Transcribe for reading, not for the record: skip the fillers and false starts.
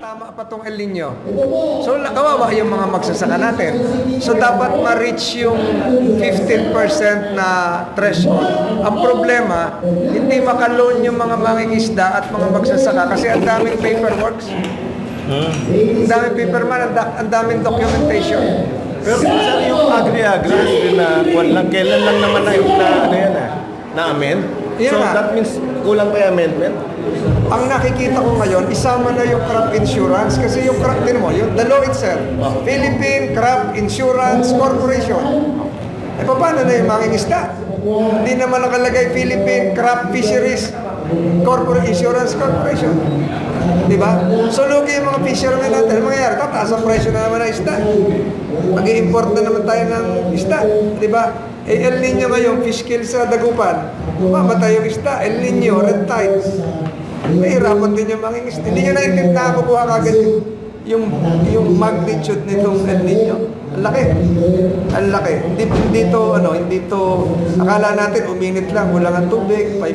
tatama pa tong El Nino. So, kawawa yung mga magsasaka natin. So, dapat ma-reach yung 15% na threshold. Ang problema, hindi makaloan yung mga mangingisda at mga magsasaka kasi ang daming paperworks. Ang daming paperman, ang daming documentation. Pero saan yung agri-agri na kailan lang naman na yung na-amend? Yan So nga. that means kulang pa yung amendment? Ang nakikita ko ngayon, isama na yung crop insurance kasi yung crop din mo, yung the law itself, Philippine Crop Insurance Corporation. Eh paano na yung mangingisda? Hindi naman nakalagay Philippine Crop Fisheries Insurance Corporation. Diba? So lugi yung mga fishermen natin. Ano mangyayari? Tataas ang presyo na naman ng isda. Mag-i-import na naman tayo ng isda. Diba? Eh, El Nino ngayon, fish kill sa dagupan. Mamatay yung isda. El Nino, red tides. Mahirapan din yung mangingisda. Hindi nyo naintindihan kukuha kagad yung magnitude nitong El Nino. Ang laki. Ang laki. Hindi to, akala natin uminit lang, kulang ang tubig, pay.